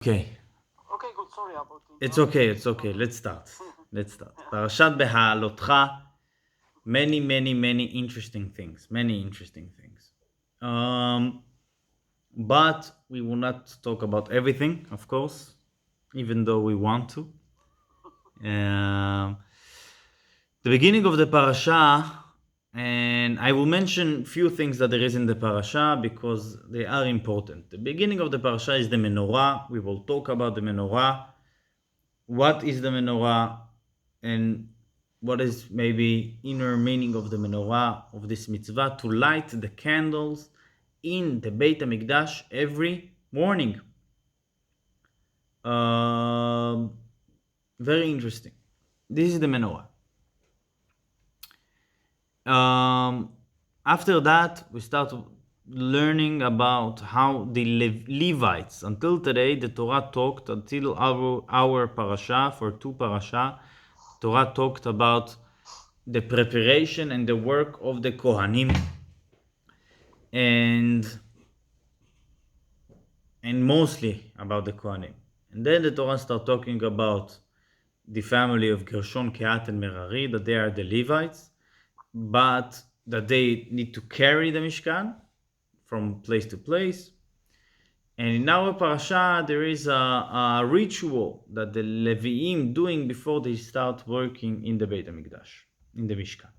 Okay. Okay, good. Sorry about it. It's okay. Let's start. Parashat Beha'alotcha. Many interesting things. But we will not talk about everything, of course, even though we want to. The beginning of the parasha, and I will mention few things that there is in the parasha because they are important. The beginning of the parasha is the menorah. We will talk about the menorah. What is the menorah, and what is maybe inner meaning of the menorah, of this mitzvah to light the candles in the Beit HaMikdash every morning. Very interesting. This is the menorah. After that, we start learning about how the Levites, until today, the Torah talked, until our parasha, for two parasha, Torah talked about the preparation and the work of the Kohanim, and mostly about the Kohanim. And then the Torah started talking about the family of Gershon, Kehat, and Merari, that they are the Levites, but that they need to carry the Mishkan from place to place. And in our parasha, there is a ritual that the Leviim doing before they start working in the Beit HaMikdash, in the Mishkan.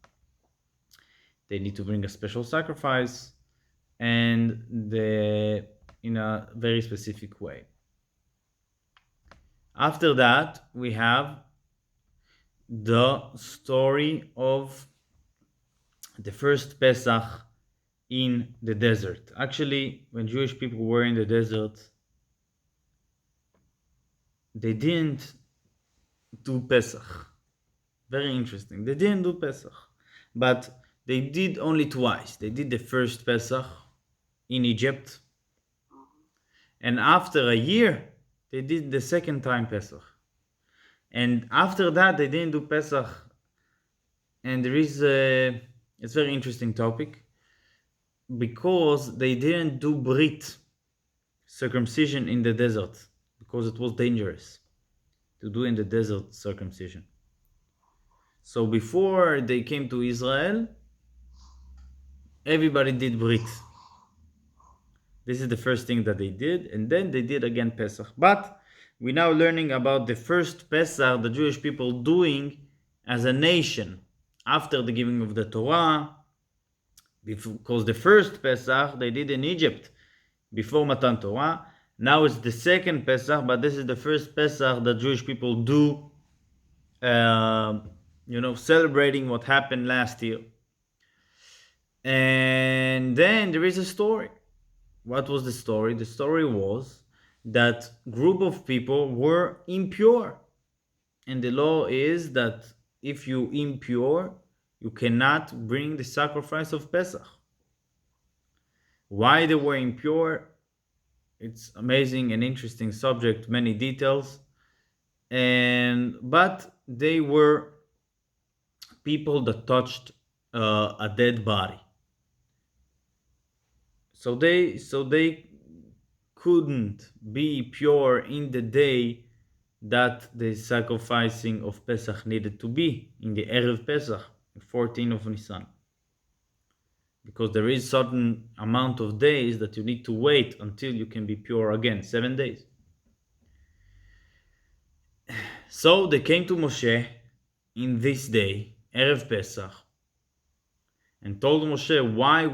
They need to bring a special sacrifice, and in a very specific way. After that, we have the story of the first Pesach in the desert. Actually, when Jewish people were in the desert, they didn't do Pesach. Very interesting. They didn't do Pesach, but they did only twice. They did the first Pesach in Egypt, and after a year, they did the second time Pesach. And after that, they didn't do Pesach. And there is it's a very interesting topic, because they didn't do Brit, circumcision, in the desert, because it was dangerous to do in the desert circumcision. So before they came to Israel, everybody did Brit. This is the first thing that they did, and then they did again Pesach. But we're now learning about the first Pesach the Jewish people doing as a nation after the giving of the Torah, because the first Pesach they did in Egypt before Matan Torah. Now it's the second Pesach, but this is the first Pesach that Jewish people do, celebrating what happened last year. And then there is a story. What was the story? The story was that group of people were impure. And the law is that if you impure, you cannot bring the sacrifice of Pesach. Why they were impure? It's amazing and interesting subject, many details. But they were people that touched a dead body. So they couldn't be pure in the day that the sacrificing of Pesach needed to be, in the Erev Pesach, 14 of Nisan. Because there is certain amount of days that you need to wait until you can be pure again, 7 days. So they came to Moshe in this day, Erev Pesach, and told Moshe why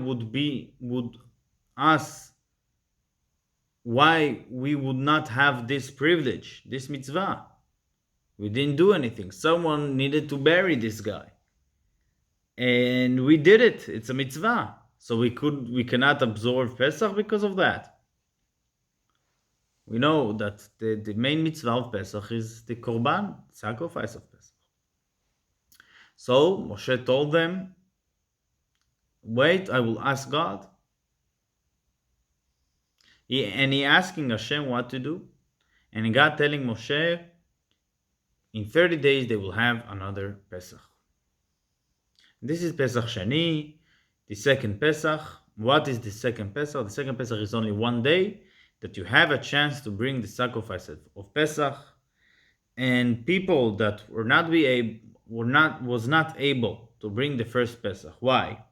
we would not have this privilege, this mitzvah. We didn't do anything. Someone needed to bury this guy, and we did it. It's a mitzvah, so we cannot observe Pesach because of that. We know that the main mitzvah of Pesach is the korban, sacrifice of Pesach. So Moshe told them, wait, I will ask God. He asking Hashem what to do. And God telling Moshe, in 30 days they will have another Pesach. This is Pesach Shani, the second Pesach. What is the second Pesach? The second Pesach is only one day. that you have a chance to bring the sacrifice of Pesach, and people that was not able to bring the first Pesach. Why?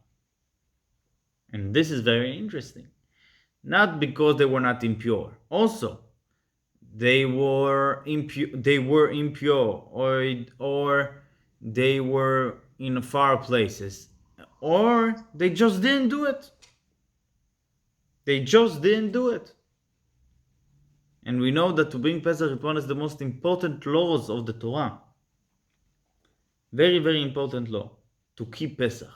And this is very interesting. Not because they were not impure. Also, they were impure, or they were in far places, or they just didn't do it. They just didn't do it. And we know that to bring Pesach is one of the most important laws of the Torah. Very, very important law, to keep Pesach.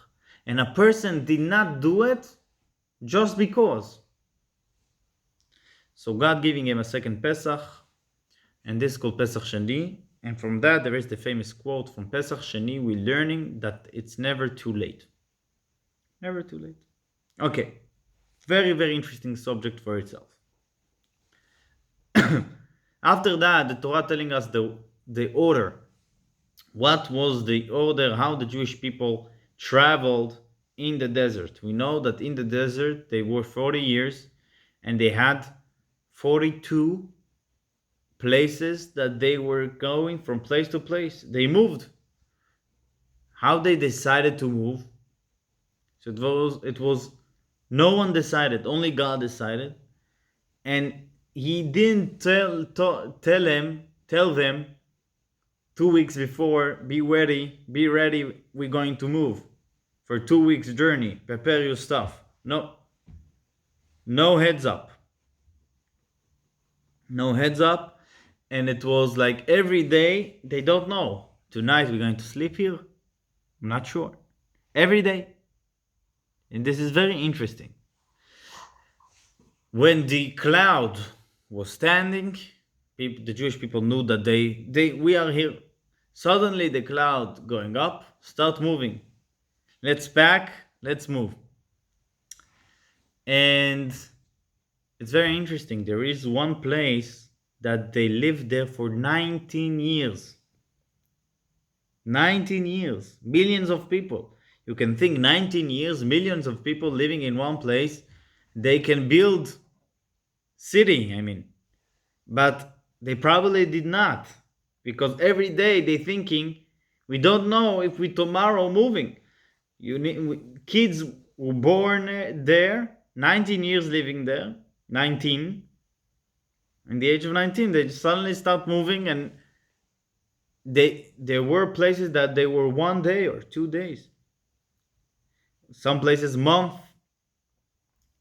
And a person did not do it just because. So God giving him a second Pesach, and this is called Pesach Sheni. And from that there is the famous quote from Pesach Sheni, we're learning that it's never too late. Never too late. Okay, very, very interesting subject for itself. After that, the Torah telling us the order. What was the order, how the Jewish people traveled in the desert? We know that in the desert they were 40 years and they had 42 places that they were going from place to place. They moved. How they decided to move? So it was no one decided, only God decided. And he didn't tell them 2 weeks before, be ready, we're going to move for 2 weeks journey, prepare your stuff. No heads up. And it was like every day, they don't know, tonight we're going to sleep here, I'm not sure, every day. And this is very interesting. When the cloud was standing, the Jewish people knew that we are here. Suddenly the cloud going up, start moving. Let's pack, let's move. And it's very interesting. There is one place that they lived there for 19 years. 19 years. Millions of people. You can think 19 years, millions of people living in one place. They can build city, But they probably did not. Because every day they thinking, we don't know if we tomorrow moving. Kids were born there, 19 years living there, 19. In the age of 19, they suddenly start moving, and there were places that they were 1 day or 2 days. Some places month.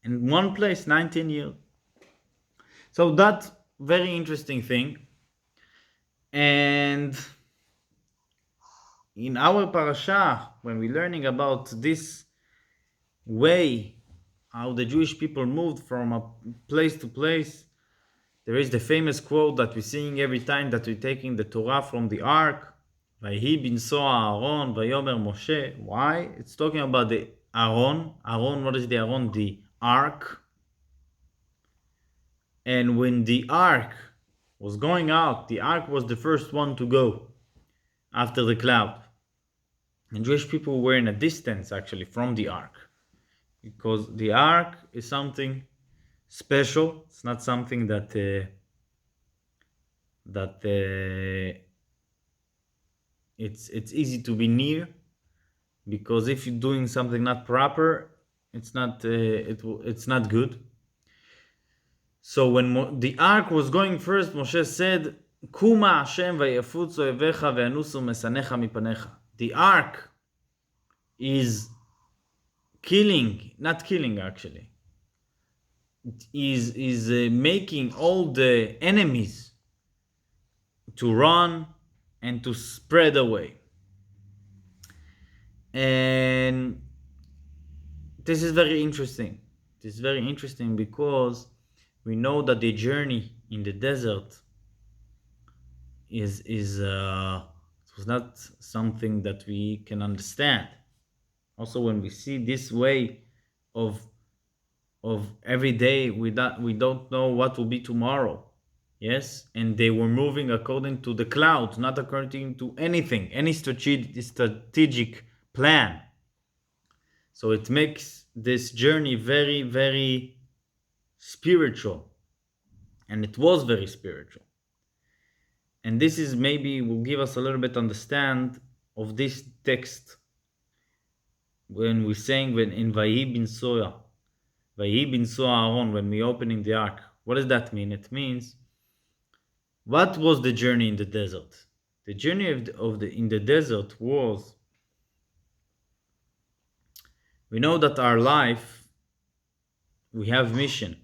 In one place, 19 years. So that's very interesting thing. And in our parasha, when we're learning about this way, how the Jewish people moved from a place to place, there is the famous quote that we're seeing every time that we're taking the Torah from the ark. Vayhi binsoa Aaron, vayomer Moshe. Why? It's talking about the Aaron. Aaron, what is the Aaron? The ark. And when the ark was going out, the ark was the first one to go after the cloud. And Jewish people were in a distance actually from the ark, because the ark is something special. It's not something that it's easy to be near, because if you're doing something not proper, it's not good. So when the ark was going first, Moshe said, Kuma Hashem vayafutzu evecha ve'anusu mesanecha mipanecha. The ark is not killing actually. Is making all the enemies to run and to spread away. And this is very interesting. This is very interesting because we know that the journey in the desert was not something that we can understand. Also, when we see this way of every day, we don't know what will be tomorrow. Yes, and they were moving according to the clouds, not according to anything, any strategic plan. So it makes this journey very, very spiritual. and it was very spiritual. And this is maybe will give us a little bit understand of this text when we're saying when in Vayi bin Soya, Vayi bin Soya Aaron, when we opening the ark. What does that mean? It means, what was the journey in the desert? The journey of the in the desert was, we know that our life, we have mission.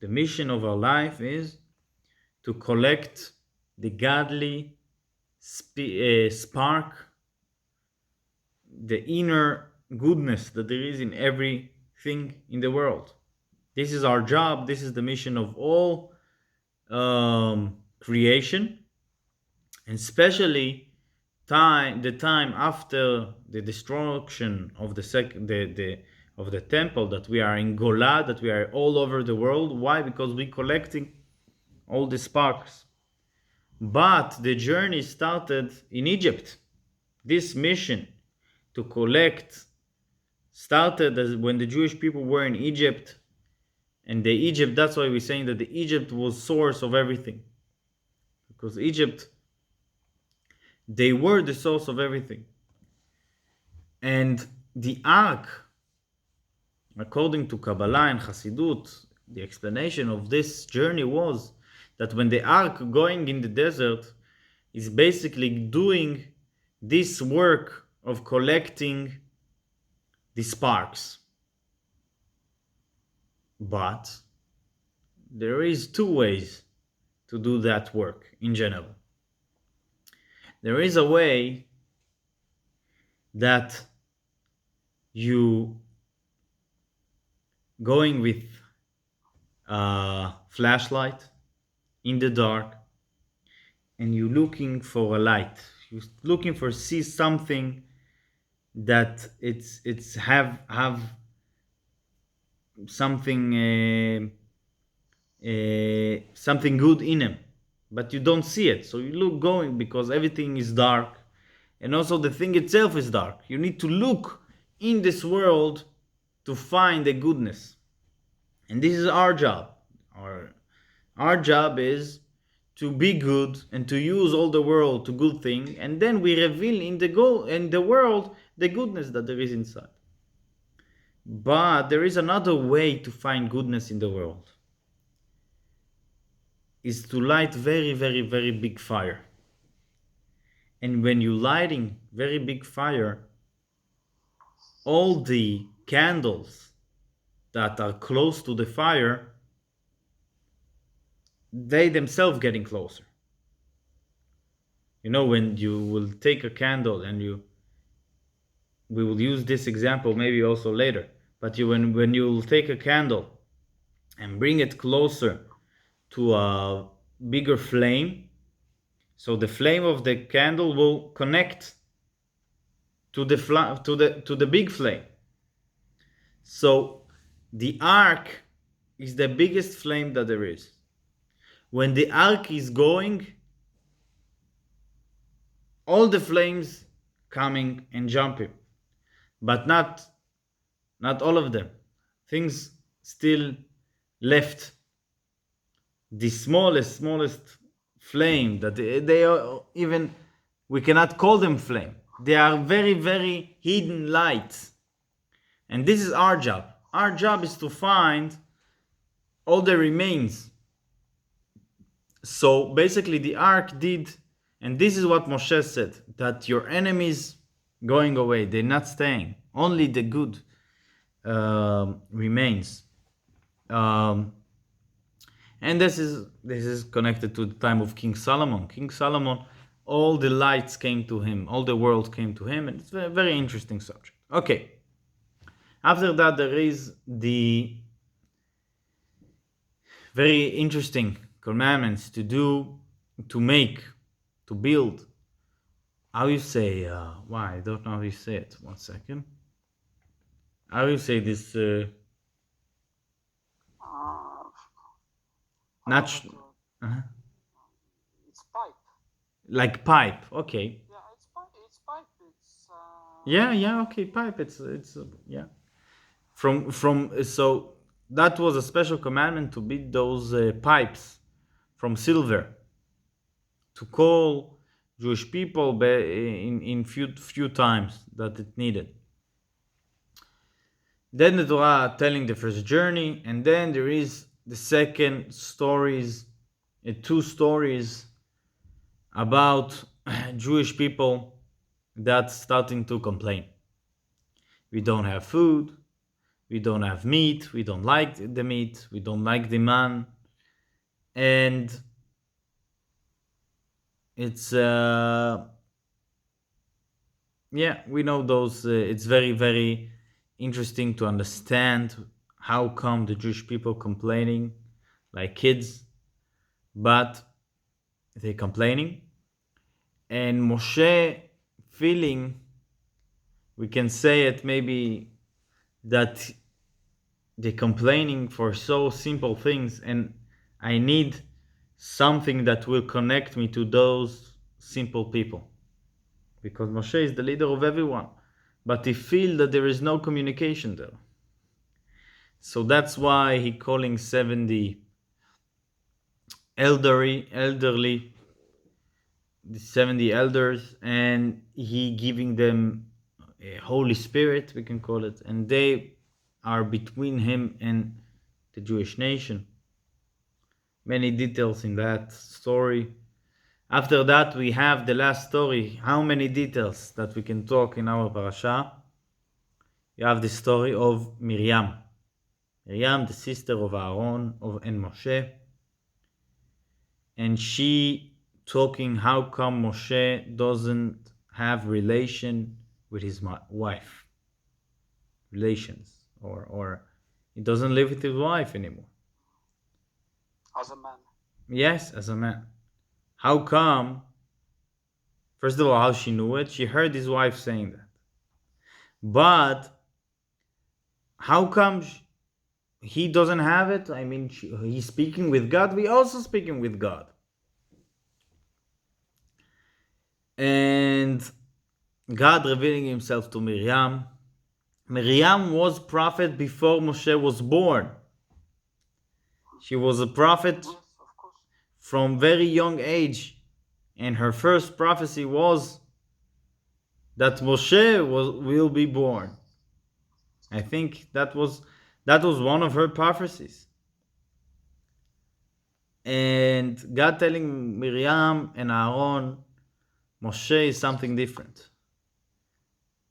The mission of our life is to collect the godly spark, the inner goodness that there is in everything in the world. This is our job. This is the mission of all creation, and especially the time after the destruction of of the temple, that we are in Gola, that we are all over the world. Why? Because we collecting all the sparks. But the journey started in Egypt. This mission to collect started as when the Jewish people were in Egypt, and the Egypt, that's why we're saying that the Egypt was source of everything, because Egypt, they were the source of everything. And the ark, according to Kabbalah and Hasidut, the explanation of this journey was that when the ark going in the desert is basically doing this work of collecting the sparks. But there is two ways to do that work in general. There is a way that you going with a flashlight in the dark, and you looking for a light. You're looking for see something that it's have something something good in him, but you don't see it. So you look going because everything is dark, and also the thing itself is dark. You need to look in this world to find the goodness, and this is our job. Our job is to be good and to use all the world to good thing, and then we reveal in the world the goodness that there is inside. But there is another way to find goodness in the world, is to light very, very, very big fire. And when you lighting very big fire, all the candles that are close to the fire, they themselves getting closer. You know, when you will take a candle and we will use this example maybe also later, but when you'll take a candle and bring it closer to a bigger flame, so the flame of the candle will connect to the big flame. So the ark is the biggest flame that there is. When the ark is going, all the flames coming and jumping, but not all of them. Things still left. The smallest flame that they are, even we cannot call them flame. They are very, very hidden lights. And this is our job. Our job is to find all the remains. So basically the ark did, and this is what Moshe said, that your enemies going away, they're not staying. Only the good remains. And this is connected to the time of King Solomon. King Solomon, all the lights came to him, all the world came to him, and it's a very interesting subject. Okay. After that, there is the very interesting commandments to do, to make, to build. How you say, why? I don't know how you say it. 1 second. How you say this? It's pipe. Like pipe. Okay. Yeah, it's pipe. It's pipe. Yeah. Okay. Pipe. It's yeah. From so that was a special commandment to beat those pipes from silver, to call Jewish people in few times that it needed. Then the Torah telling the first journey, and then there is the second stories, two stories about Jewish people that starting to complain. We don't have food, we don't have meat, we don't like the meat, we don't like the man, and it's yeah, we know those. It's very very interesting to understand how come the Jewish people complaining like kids, but they're complaining, and Moshe feeling, we can say it maybe, that they're complaining for so simple things, and I need something that will connect me to those simple people, because Moshe is the leader of everyone, but he feel that there is no communication there. So that's why he calling 70 elderly, the 70 elders, and he giving them a Holy Spirit, we can call it, and they are between him and the Jewish nation. Many details in that story. After that, we have the last story. How many details that we can talk in our parasha? You have the story of Miriam. Miriam, the sister of Aaron and Moshe. And she talking how come Moshe doesn't have relation with his wife. Relations. Or he doesn't live with his wife anymore. As a man. Yes, as a man. How come? First of all, how she knew it? She heard his wife saying that. But how come he doesn't have it? I mean, he's speaking with God. We also speaking with God. And God revealing himself to Miriam. Miriam was prophet before Moshe was born. She was a prophet Yes, of course. from very young age. And her first prophecy was that Moshe will be born. I think that was one of her prophecies. And God telling Miriam and Aaron, Moshe is something different.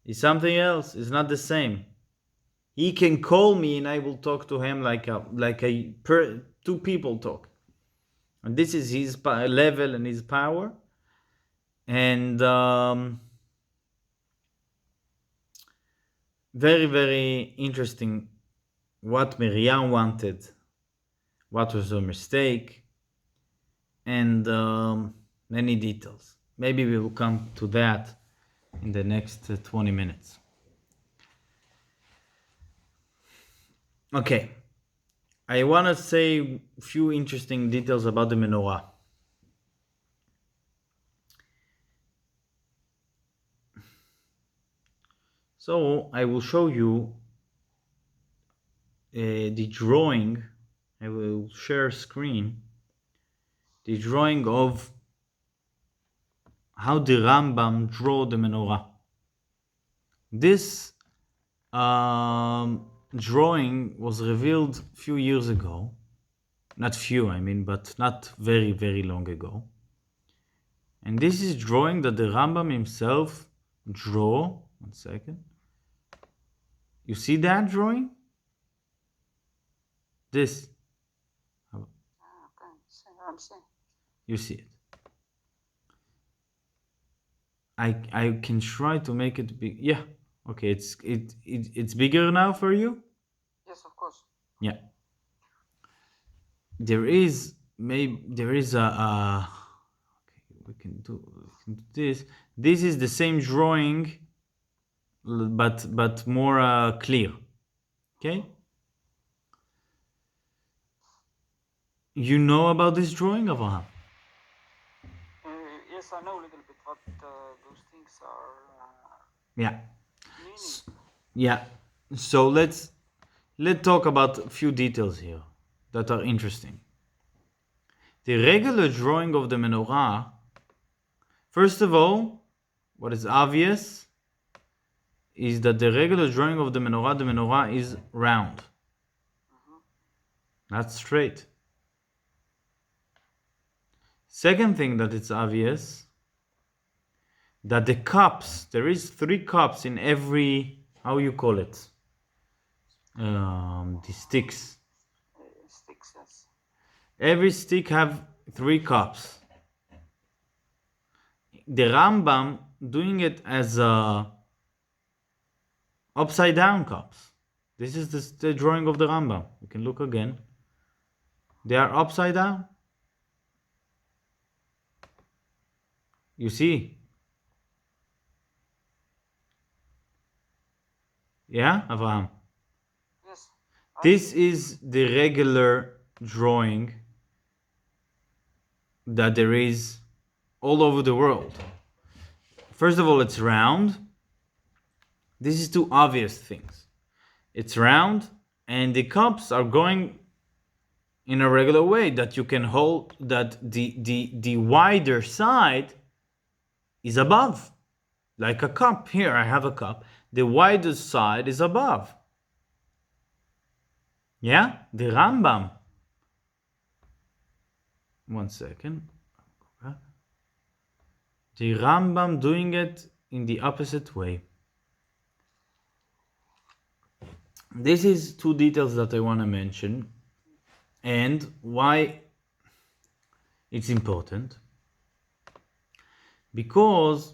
He's something else. It's not the same. He can call me and I will talk to him like two people talk. And this is his level and his power. And very, very interesting what Miriam wanted, what was her mistake, and many details. Maybe we will come to that in the next 20 minutes. Okay, I want to say a few interesting details about the menorah. So I will show you the drawing. I will share screen. The drawing of how the Rambam drew the menorah. This drawing was revealed a few years ago. Not few, I mean, but not very, very long ago. And this is drawing that the Rambam himself drew. One second. You see that drawing? This. Okay, I'm seeing. You see it. I can try to make it big. Yeah. Okay, it's bigger now for you? Yes, of course. Yeah. There is a okay, we can do this. This is the same drawing, but more clear. Okay? You know about this drawing, Avraham? Yes, I know a little bit what those things are Yeah. meaning. Yeah. So let's let's talk about a few details here that are interesting. The regular drawing of the menorah, first of all, what is obvious is that the regular drawing of the menorah is round. Not straight. Second thing that it's obvious, that the cups, there is 3 cups in every, how you call it? The sticks. Sticks, yes. Every stick have 3 cups. The Rambam doing it as upside down cups. This is the drawing of the Rambam. You can look again. They are upside down. You see? Yeah, Avraham? Yes. This is the regular drawing that there is all over the world. First of all, it's round. This is 2 obvious things. It's round, and the cups are going in a regular way that you can hold, that the wider side is above. Like a cup. Here, I have a cup. The widest side is above. Yeah? The Rambam. One second. The Rambam doing it in the opposite way. This is 2 details that I want to mention and why it's important. Because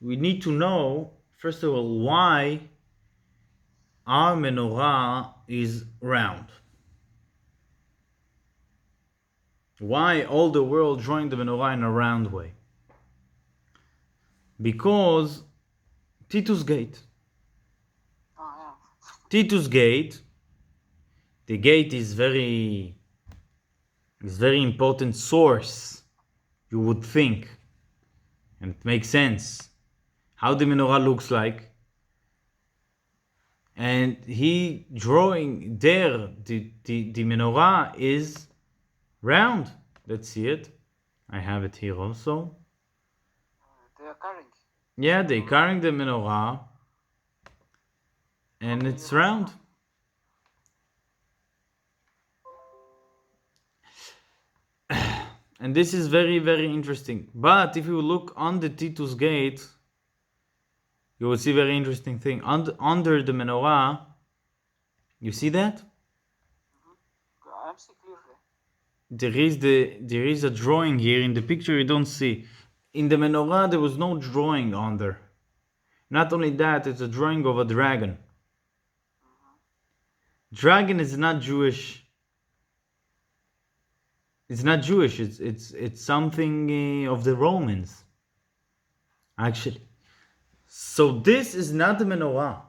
we need to know, first of all, why our menorah is round. Why all the world drawing the menorah in a round way? Because Titus Gate. Oh, yeah. Titus Gate, the gate is very important source, you would think. And it makes sense. How the menorah looks like. And he drawing there, the menorah is round. Let's see it. I have it here also. They are carrying. Yeah, they carrying the menorah. And it's round. And this is very, very interesting. But if you look on the Titus Gate, you will see very interesting thing. Under the menorah, you see that? I'm see clearly. There is a drawing here in the picture you don't see. In the menorah there was no drawing under. Not only that, it's a drawing of a dragon. Dragon is not Jewish. It's not Jewish. It's something of the Romans. Actually. So this is not the menorah.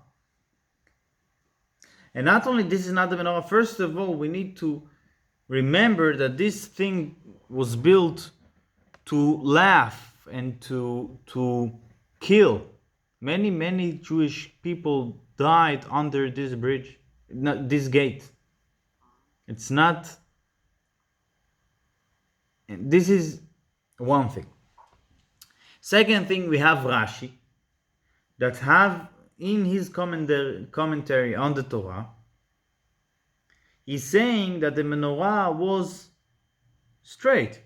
And not only this is not the menorah, first of all, we need to remember that this thing was built to laugh and to kill. Many Jewish people died under this bridge, this gate. It's not. This is one thing. Second thing, we have Rashi that have in his commentary on the Torah, he's saying that the menorah was straight,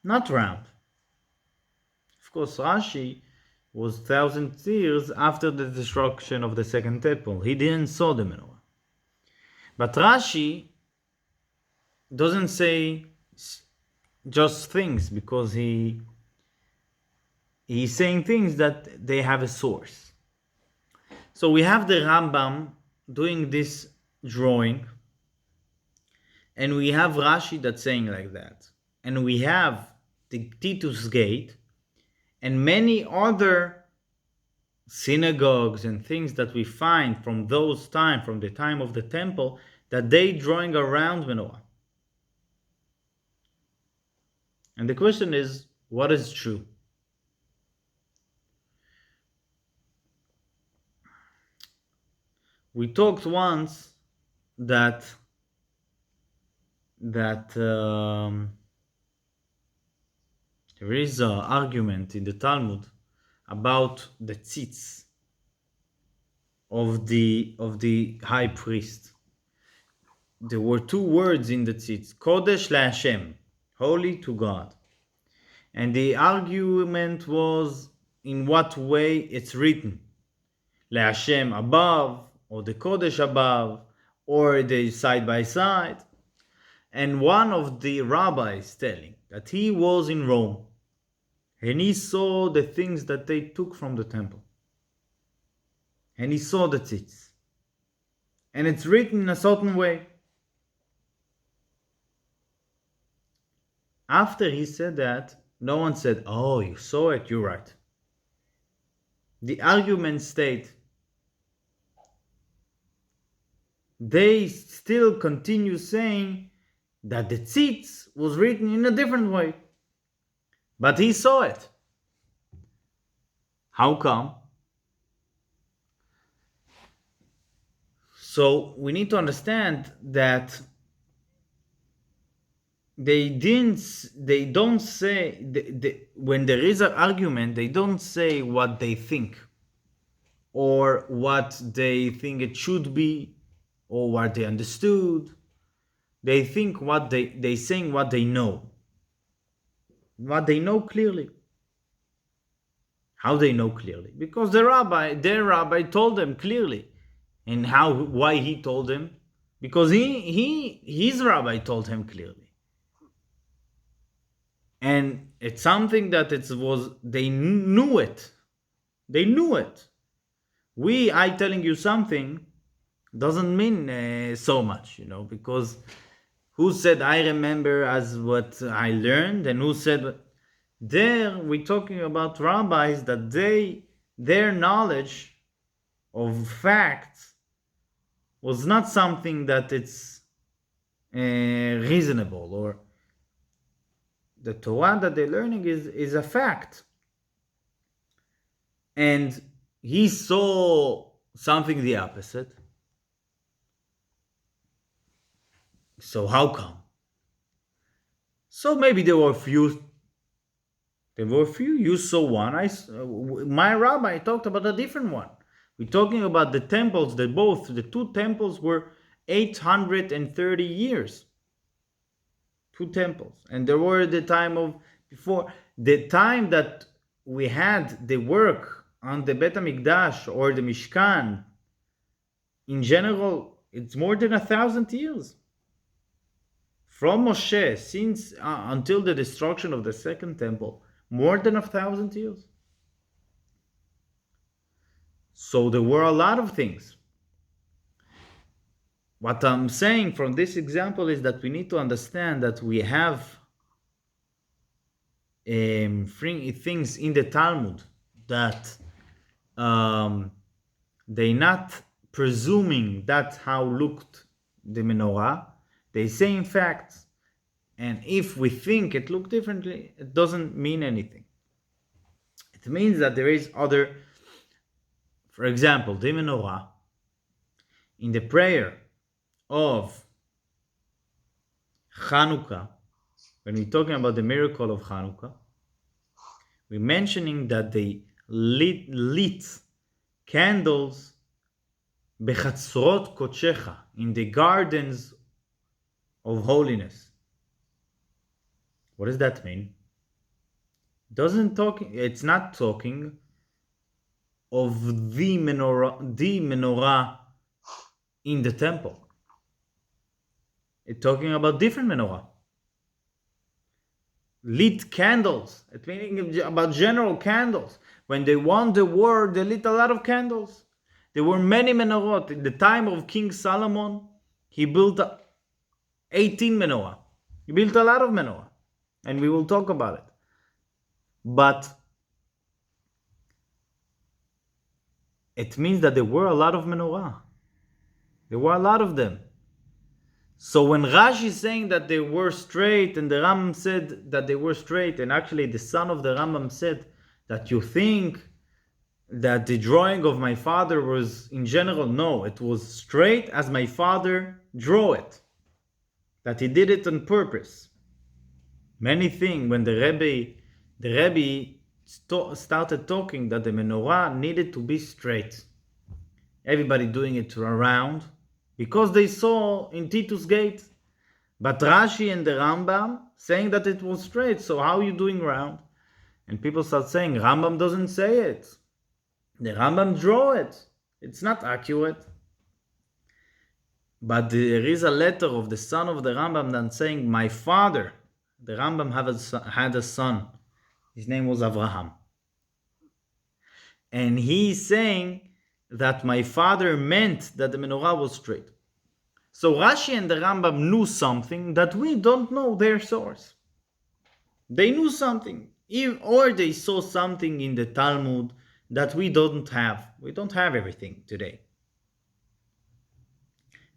not round. Of course, Rashi was 1,000 years after the destruction of the second temple. He didn't saw the menorah. But Rashi doesn't say just things because he's saying things that they have a source. So we have the Rambam doing this drawing, and we have Rashi that's saying like that, and we have the Titus Gate and many other synagogues and things that we find from those time, from the time of the temple, that they drawing around menorah. And the question is, what is true? We talked once that there is an argument in the Talmud about the tzitz of the high priest. There were two words in the tzitz: Kodesh LaHashem, holy to God. And the argument was in what way it's written. LaHashem above, or the Kodesh above, or the side by side. And one of the rabbis telling that he was in Rome and he saw the things that they took from the temple. And he saw the tzitz. And it's written in a certain way. After he said that, no one said, "Oh, you saw it, you're right." The argument state, they still continue saying that the tzitz was written in a different way. But he saw it. How come? So we need to understand that they don't say, when there is an argument, they don't say what they think or what they think it should be or what they understood. They think they saying what they know clearly. How they know clearly? Because their rabbi told them clearly. And why he told them? Because his rabbi told him clearly. And it's something that they knew it. They knew it. I telling you something doesn't mean so much, because who said I remember as what I learned, and who said there we're talking about rabbis that their knowledge of facts was not something that it's reasonable, or the Torah that they're learning is a fact. And he saw something the opposite. So how come? So maybe there were few. You saw one. My rabbi talked about a different one. We're talking about the temples. The two temples were 830 years. Two temples, and there were the time of before the time that we had the work on the Bet HaMikdash or the Mishkan. In general, it's more than 1,000 years. From Moshe, since until the destruction of the second temple, more than 1,000 years. So there were a lot of things. What I'm saying from this example is that we need to understand that we have things in the Talmud that they not presuming that's how looked the menorah. They say in fact, and if we think it looked differently, it doesn't mean anything. It means that there is other, for example, the menorah in the prayer of Hanukkah, when we're talking about the miracle of Hanukkah, we're mentioning that they lit candles bechatzrot kodshecha, in the gardens of holiness. What does that mean? It's not talking of the menorah in the temple. It's talking about different menorah. Lit candles. It's meaning about general candles. When they won the war, they lit a lot of candles. There were many menorot. In the time of King Solomon, he built 18 menorah. He built a lot of menorah. And we will talk about it. But it means that there were a lot of menorah. There were a lot of them. So when Rashi is saying that they were straight, and the Rambam said that they were straight, and actually the son of the Rambam said that you think that the drawing of my father was in general, no, it was straight as my father drew it, that he did it on purpose. Many things when the Rebbe started talking that the menorah needed to be straight. Everybody doing it around because they saw in Titus Gate. But Rashi and the Rambam saying that it was straight, so how are you doing round? And people start saying, Rambam doesn't say it. The Rambam draw it. It's not accurate. But there is a letter of the son of the Rambam that saying, my father, the Rambam had a son. His name was Avraham. And he's saying that my father meant that the menorah was straight. So Rashi and the Rambam knew something that we don't know their source. They knew something, or they saw something in the Talmud that we don't have. We don't have everything today.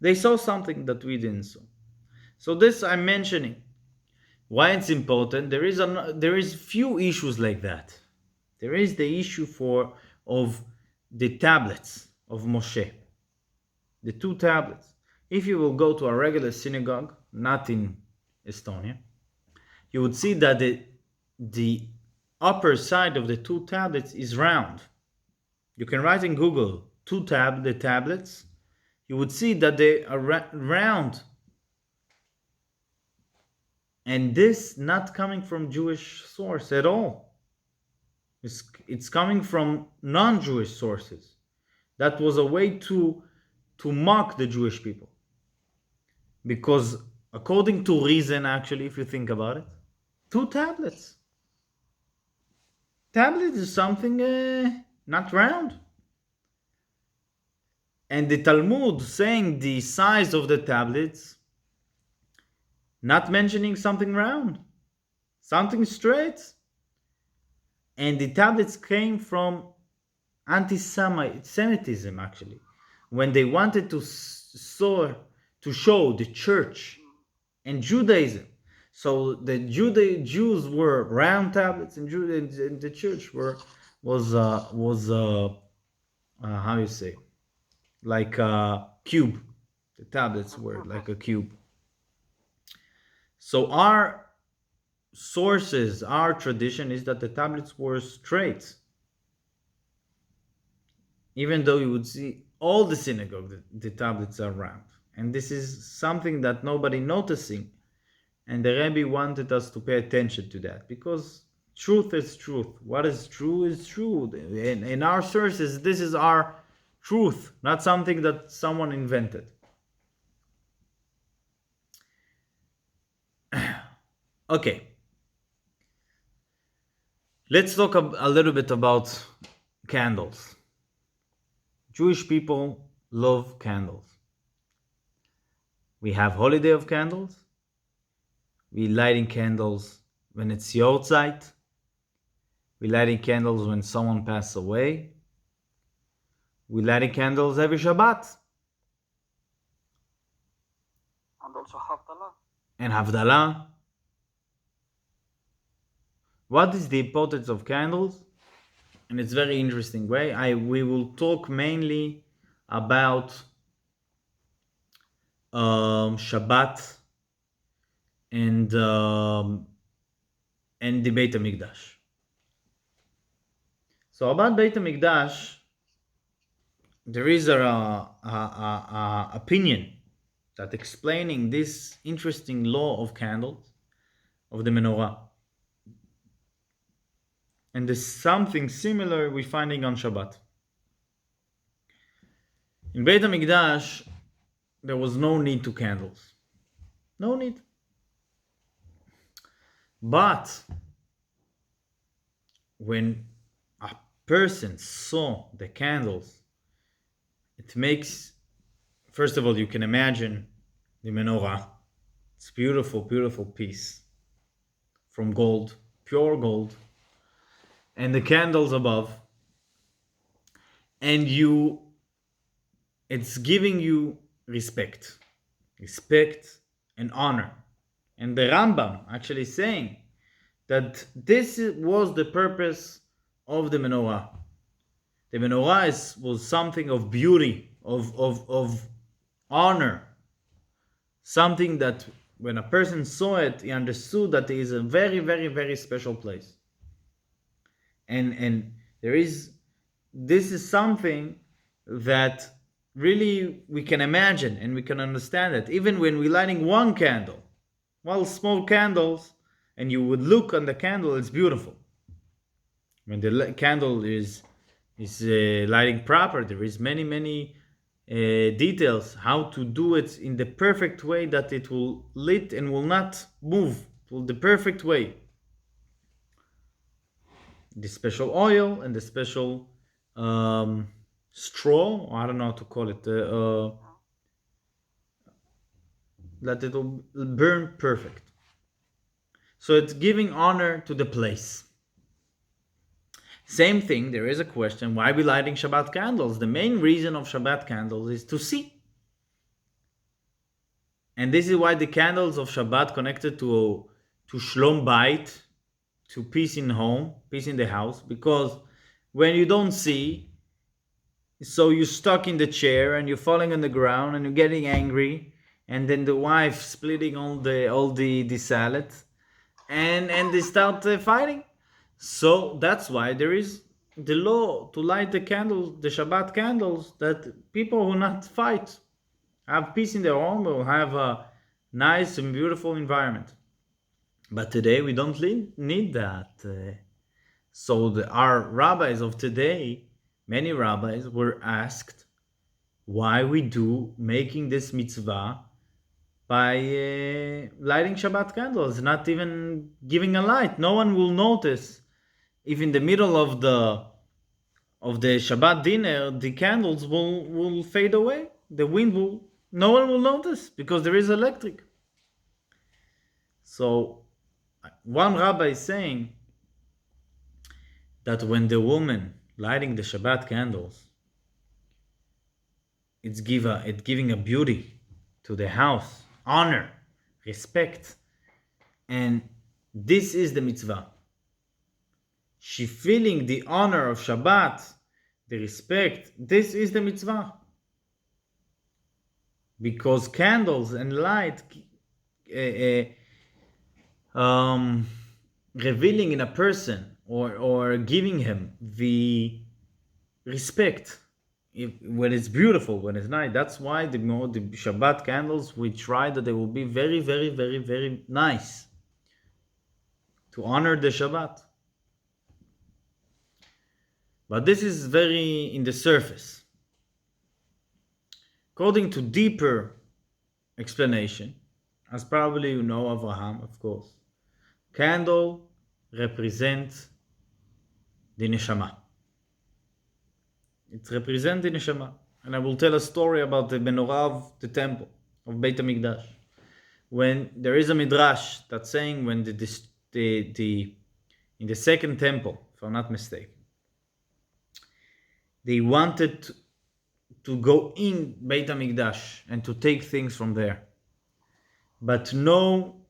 They saw something that we didn't saw. So this I'm mentioning. Why it's important? There is few issues like that. There is the issue of the tablets of Moshe, the 2 tablets. If you will go to a regular synagogue, not in Estonia, you would see that the upper side of the 2 tablets is round. You can write in Google the tablets. You would see that they are round. And this not coming from Jewish source at all. It's coming from non-Jewish sources. That was a way to mock the Jewish people. Because according to reason, actually, if you think about it, 2 tablets. Tablet is something not round. And the Talmud saying the size of the tablets, not mentioning something round, something straight. And the tablets came from anti-Semitism, actually, when they wanted to show the church and Judaism. So the Jews were round tablets, and the church was how you say, like a cube. The tablets were like a cube. So our sources, our tradition is that the tablets were straight. Even though you would see all the synagogue, the tablets are round. And this is something that nobody noticing. And the Rabbi wanted us to pay attention to that, because truth is truth. What is true is true. In our sources, this is our truth, not something that someone invented. Okay. Let's talk a little bit about candles. Jewish people love candles. We have holiday of candles. We lighting candles when it's Yortzeit. We lighting candles when someone passes away. We lighting candles every Shabbat. And also Havdalah. And Havdalah. What is the importance of candles? And it's very interesting way. We will talk mainly about Shabbat and the Beit HaMikdash. So about Beit HaMikdash, there is a opinion that explaining this interesting law of candles, of the menorah. And there's something similar we're finding on Shabbat. In Beit HaMikdash, there was no need to candles. No need. But when a person saw the candles, it makes, first of all, you can imagine the menorah. It's beautiful, beautiful piece from gold, pure gold. And the candles above, and it's giving you respect and honor. And the Rambam actually saying that this was the purpose of the menorah, The menorah was something of beauty, of honor, something that when a person saw it, he understood that it is a very, very, very special place. And this is something that really we can imagine and we can understand it. Even when we're lighting one candle, small candles, and you would look on the candle, it's beautiful. When the candle is lighting proper, there is many details how to do it in the perfect way that it will lit and will not move, the perfect way. The special oil and the special straw, I don't know how to call it, that it will burn perfect. So it's giving honor to the place. Same thing, there is a question, why are we lighting Shabbat candles? The main reason of Shabbat candles is to see. And this is why the candles of Shabbat connected to Shlom Bait, to peace in home, peace in the house, because when you don't see, so you're stuck in the chair and you're falling on the ground and you're getting angry, and then the wife splitting all the salad, and they start fighting. So that's why there is the law to light the candles, the Shabbat candles, that people will not fight, have peace in their home, will have a nice and beautiful environment. But today we don't need that. So our rabbis of today, many rabbis were asked why we do making this mitzvah by lighting Shabbat candles, not even giving a light. No one will notice if in the middle of the Shabbat dinner the candles will fade away. The wind will, no one will notice because there is electric. So one rabbi is saying that when the woman lighting the Shabbat candles, it's giving a beauty to the house, honor, respect, and this is the mitzvah. She feeling the honor of Shabbat, the respect. This is the mitzvah, because candles and light revealing in a person or giving him the respect when it's beautiful, when it's nice. That's why the Shabbat candles, we try that they will be very, very, very, very nice to honor the Shabbat. But this is very in the surface. According to deeper explanation, as probably you know, Abraham, of course, candle represents the neshama. It represents the neshama. And I will tell a story about the menorah of the temple, of Beit HaMikdash. When there is a midrash that's saying when in the second temple, if I'm not mistaken, they wanted to go in Beit HaMikdash and to take things from there. But no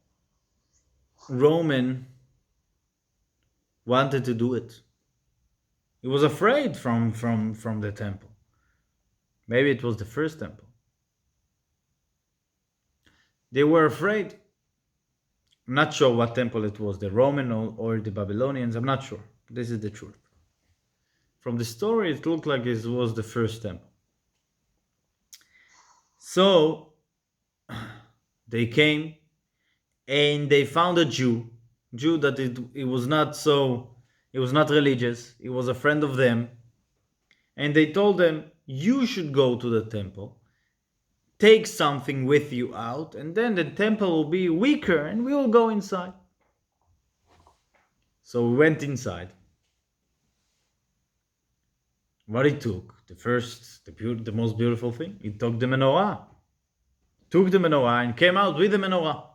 Roman wanted to do it. He was afraid from the temple. Maybe it was the first temple. They were afraid. I'm not sure what temple it was, the Roman or the Babylonians. I'm not sure. This is the truth. From the story, it looked like it was the first temple. So they came and they found a Jew that it was not religious. He was a friend of them. And they told them, you should go to the temple, take something with you out, and then the temple will be weaker and we will go inside. So we went inside. What he took, the most beautiful thing, he took the menorah. Took the menorah and came out with the menorah.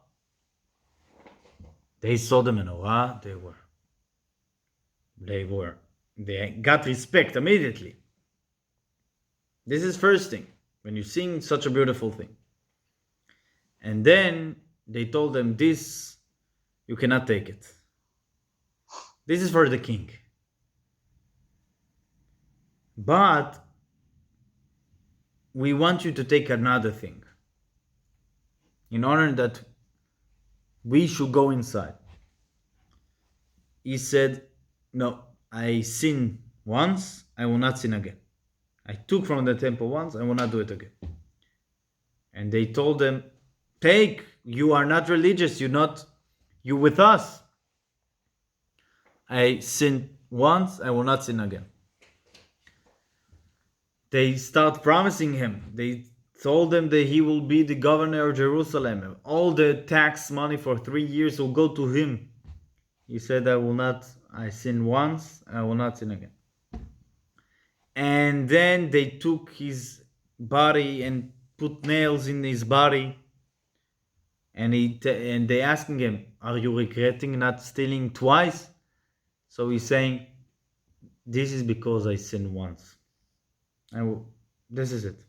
They saw the menorah, they got respect immediately. This is first thing, when you sing such a beautiful thing. And then they told them, this, you cannot take it. This is for the king. But we want you to take another thing in order that we should go inside. He said, no, I sinned once, I will not sin again. I took from the temple once, I will not do it again. And they told them, take, you are not religious, you with us. I sinned once, I will not sin again. They start promising him. They told him that he will be the governor of Jerusalem. All the tax money for 3 years will go to him. He said, I sinned once, I will not sin again. And then they took his body and put nails in his body. And they asking him, are you regretting not stealing twice? So he's saying, this is because I sinned once. This is it.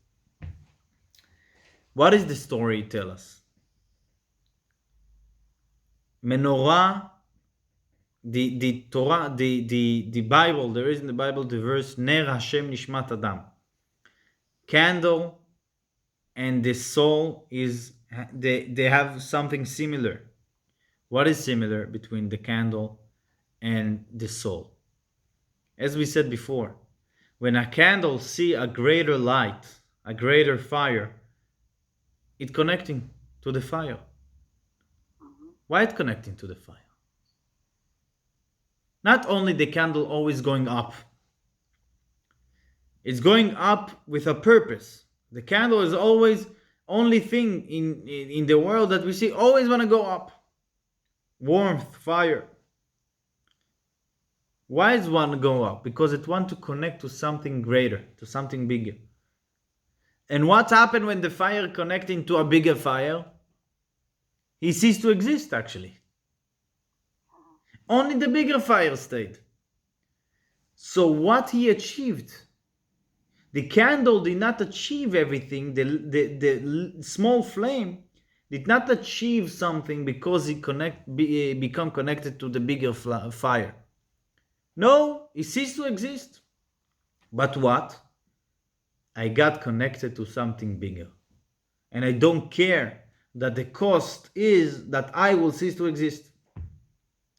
What does the story tell us? Menorah, the Torah, the Bible, there is in the Bible the verse, Ner Hashem Nishmat Adam. Candle and the soul they have something similar. What is similar between the candle and the soul? As we said before, when a candle see a greater light, a greater fire, it's connecting to the fire. Why it's connecting to the fire? Not only the candle always going up, it's going up with a purpose. The candle is always only thing in the world that we see always want to go up. Warmth, fire. Why does one go up? Because it wants to connect to something greater, to something bigger. And what happened when the fire connecting to a bigger fire? He ceased to exist, actually. Only the bigger fire stayed. So what he achieved? The candle did not achieve everything. The small flame did not achieve something because it become connected to the bigger fire. No, it ceased to exist. But what? I got connected to something bigger. And I don't care that the cost is that I will cease to exist.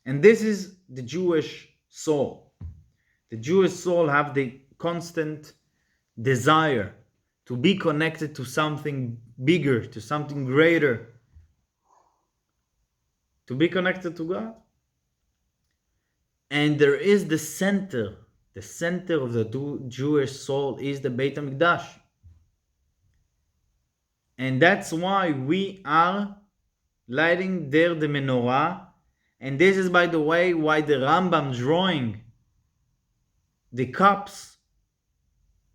And this is the Jewish soul. The Jewish soul have the constant desire to be connected to something bigger, to something greater, to be connected to God. And there is the center of the Jewish soul is the Beit HaMikdash. And that's why we are lighting there the menorah. And this is, by the way, why the Rambam drawing the cups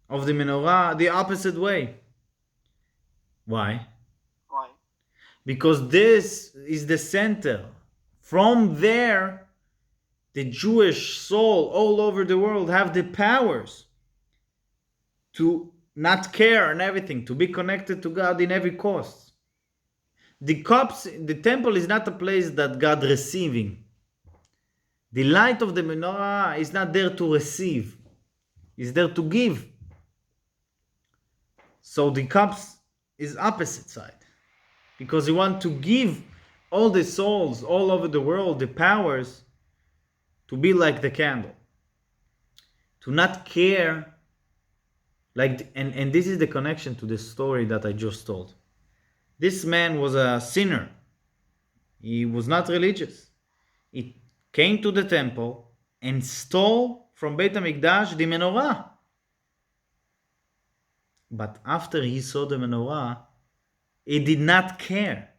of the menorah the opposite way. Why? Why? Because this is the center. From there, the Jewish soul all over the world have the powers to not care and everything, to be connected to God in every cost. The cups, the temple is not a place that God receiving. The light of the menorah is not there to receive. It's there to give. So the cups is opposite side. Because you want to give all the souls all over the world the powers to be like the candle. To not care. And this is the connection to the story that I just told. This man was a sinner. He was not religious. He came to the temple and stole from Beit HaMikdash the menorah. But after he saw the menorah, he did not care.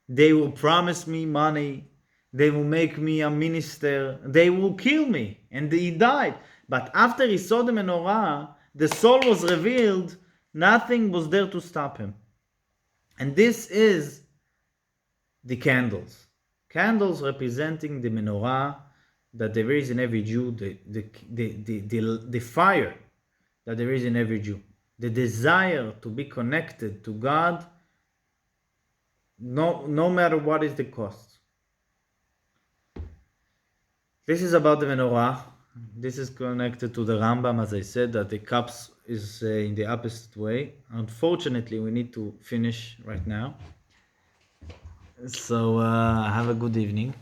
They will promise me money. They will make me a minister. They will kill me. And he died. But after he saw the menorah, the soul was revealed. Nothing was there to stop him. And this is the candles. Candles representing the menorah that there is in every Jew, the fire that there is in every Jew. The desire to be connected to God, no matter what is the cost. This is about the menorah. This is connected to the Rambam, as I said, that the cups is in the opposite way. Unfortunately, we need to finish right now. So have a good evening.